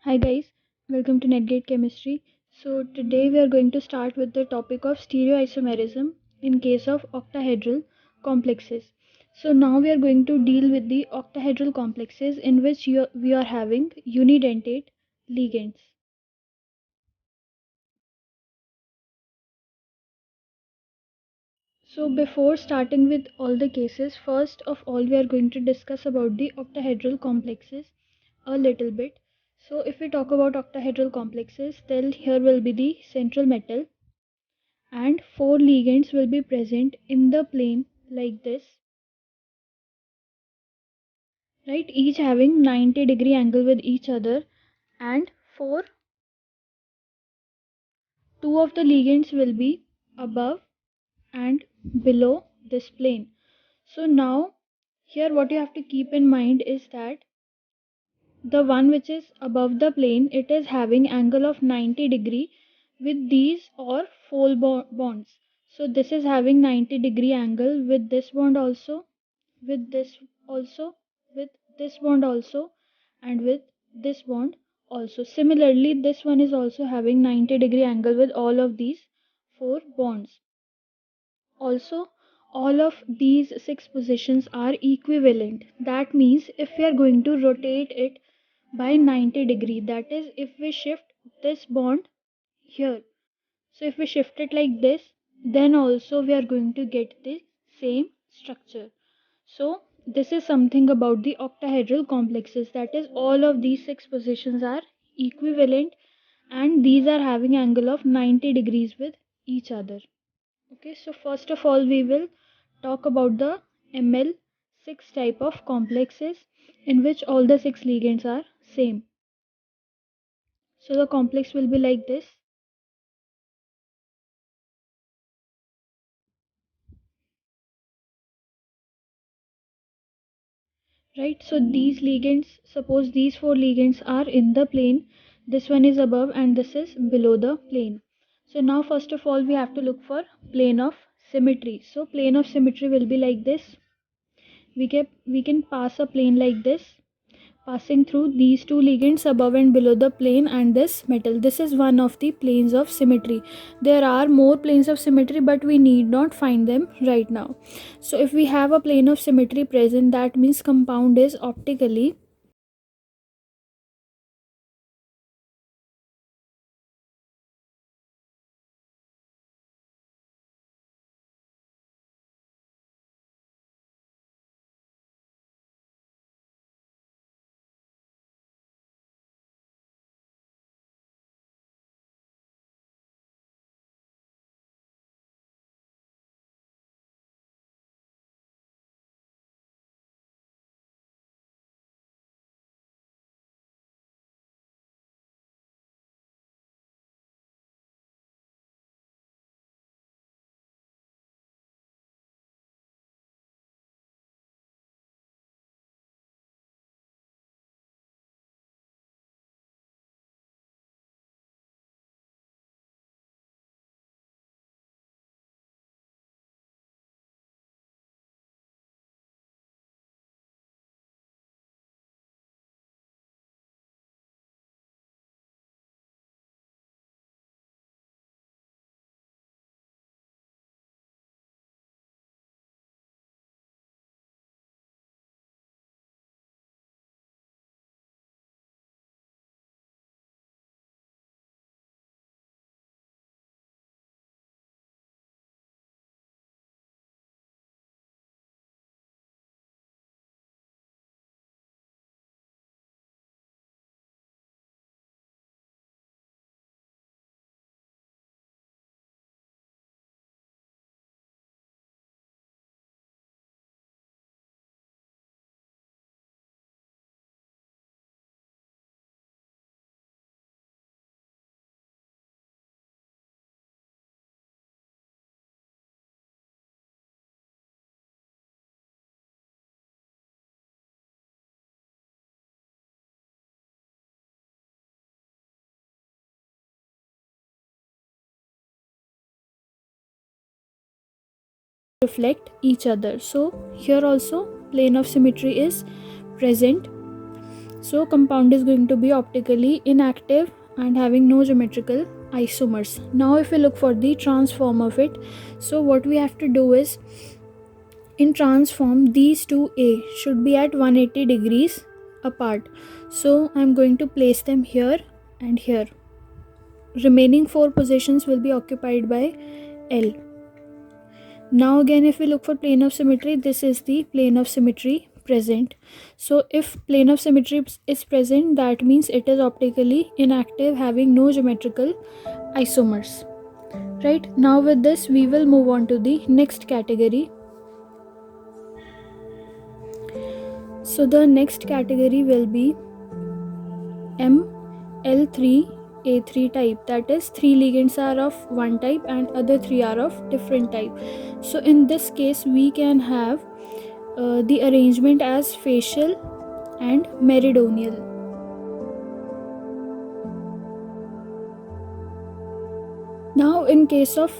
Hi guys, welcome to NetGate Chemistry. So today we are going to start with the topic of stereoisomerism in case of octahedral complexes. So now we are going to deal with the octahedral complexes in which we are having unidentate ligands. So before starting with all the cases, first of all we are going to discuss about the octahedral complexes a little bit. So if we talk about octahedral complexes, then here will be the central metal and four ligands will be present in the plane like this, right, each having 90-degree angle with each other, and four two of the ligands will be above and below this plane. So now here what you have to keep in mind is that the one which is above the plane, it is having angle of 90-degree with these or four bonds. So this is having 90-degree angle with this bond also, with this also, with this bond also, and with this bond also. Similarly, this one is also having 90-degree angle with all of these four bonds. Also, all of these six positions are equivalent. That means if we are going to rotate it by 90-degree, that is if we shift this bond here, so if we shift it like this, then also we are going to get the same structure. So this is something about the octahedral complexes, that is all of these six positions are equivalent and these are having angle of 90 degrees with each other. Okay, so first of all we will talk about the ML6 type of complexes in which all the six ligands are same. So the complex will be like this. Right, so these ligands, suppose these four ligands are in the plane, this one is above and this is below the plane. So now first of all we have to look for plane of symmetry. So plane of symmetry will be like this. We can pass a plane like this, passing through these two ligands above and below the plane and this metal. This is one of the planes of symmetry. There are more planes of symmetry, but we need not find them right now. So if we have a plane of symmetry present, that means compound is optically reflect each other. So here also plane of symmetry is present. So compound is going to be optically inactive and having no geometrical isomers. Now if we look for the transform of it, so what we have to do is, in transform, these two A should be at 180 degrees apart. So I'm going to place them here and here. Remaining 4 positions will be occupied by L. Now again, if we look for plane of symmetry, this is the plane of symmetry present. So if plane of symmetry is present, that means it is optically inactive, having no geometrical isomers. Right, now with this we will move on to the next category. So the next category will be ML3A3 type, that is 3 ligands are of one type and other 3 are of different type. So in this case we can have the arrangement as facial and meridional. Now in case of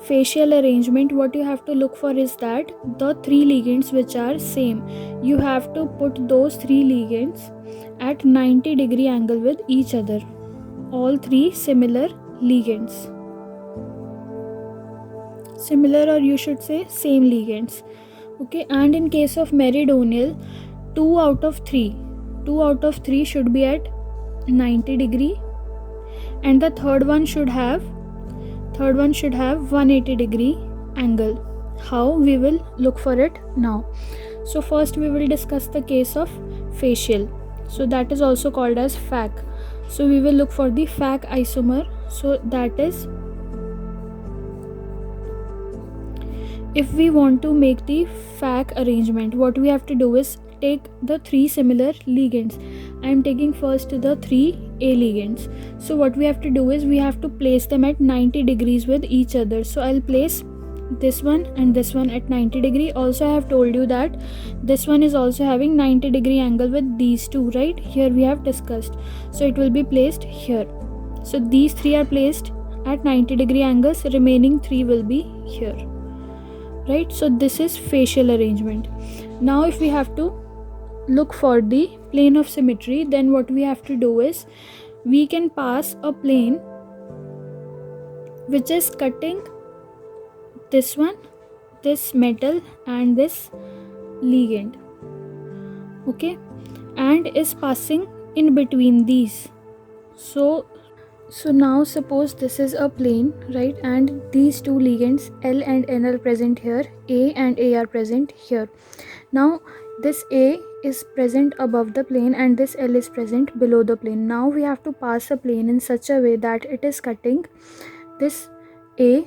facial arrangement, what you have to look for is that the 3 ligands which are same, you have to put those 3 ligands at 90 degree angle with each other. All 3 similar ligands. Similar, or you should say same ligands. Okay, and in case of meridional, 2 out of 3 should be at 90 degree, and the third one should have 180 degree angle. How we will look for it now? So first we will discuss the case of facial. So that is also called as FAC. So we will look for the FAC isomer. So that is, if we want to make the FAC arrangement, what we have to do is take the 3 similar ligands. I am taking first the 3 A ligands. So what we have to do is we have to place them at 90 degrees with each other. So I'll place this one and this one at 90 degree. Also I have told you that this one is also having 90 degree angle with these two, right? Here we have discussed. So it will be placed here. So these 3 are placed at 90 degree angles, remaining 3 will be here, right? So this is facial arrangement. Now if we have to look for the plane of symmetry, then what we have to do is we can pass a plane which is cutting this one, this metal and this ligand, okay, and is passing in between these. So now suppose this is a plane, right, and these two ligands L and N are present here, A and A are present here. Now this A is present above the plane and this L is present below the plane. Now we have to pass a plane in such a way that it is cutting this A,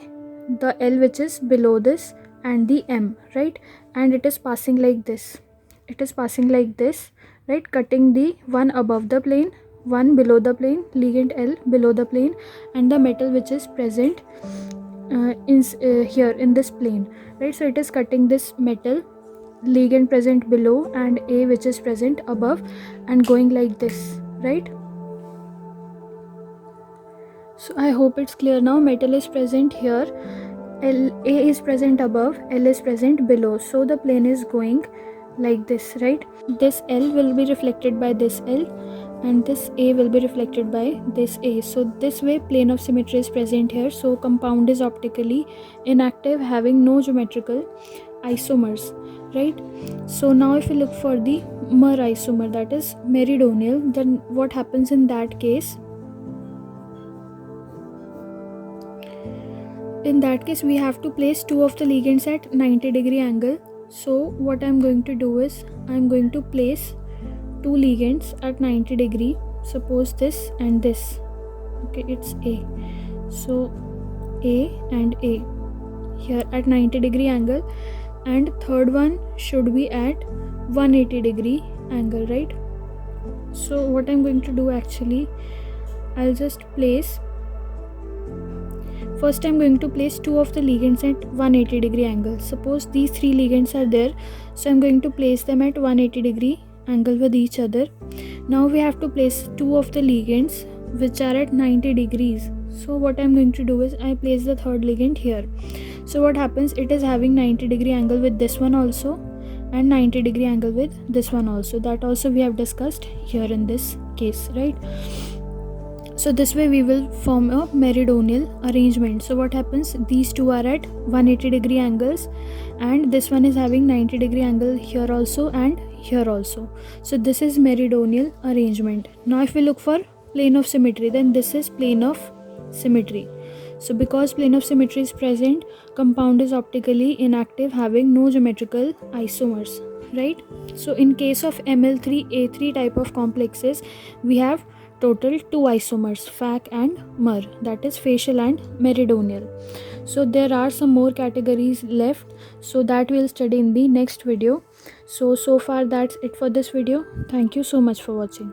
the L which is below this, and the M, right, and it is passing like this. It is passing like this, right, cutting the one above the plane, one below the plane, ligand L below the plane, and the metal which is present here in this plane, right. So it is cutting this metal, ligand present below and A which is present above, and going like this, right. So I hope it's clear now. Metal is present here, A is present above, L is present below, so the plane is going like this, right. This L will be reflected by this L and this A will be reflected by this A. So this way plane of symmetry is present here. So compound is optically inactive, having no geometrical isomers, right. So now if we look for the mer isomer, that is meridional, then what happens in that case? In that case we have to place 2 of the ligands at 90 degree angle. So what I'm going to do is I'm going to place 2 ligands at 90 degree. Suppose this and this, okay, it's A. So A and A here at 90 degree angle, and third one should be at 180 degree angle, right. So what I'm going to do, actually I'll just place, first I'm going to place 2 of the ligands at 180 degree angle. Suppose these 3 ligands are there, so I'm going to place them at 180 degree angle with each other. Now we have to place 2 of the ligands which are at 90 degrees. So what I'm going to do is I place the third ligand here. So what happens, it is having 90 degree angle with this one also, and 90-degree angle with this one also. That also we have discussed here in this case, right? So this way we will form a meridional arrangement. So what happens, these two are at 180-degree angles, and this one is having 90-degree angle here also and here also. So this is meridional arrangement. Now if we look for plane of symmetry, then this is plane of symmetry. So because plane of symmetry is present, compound is optically inactive, having no geometrical isomers, right? So in case of Ml3A3 type of complexes, we have total two isomers, FAC and MER, that is facial and meridional. So there are some more categories left, so that we'll study in the next video. So far that's it for this video. Thank you so much for watching.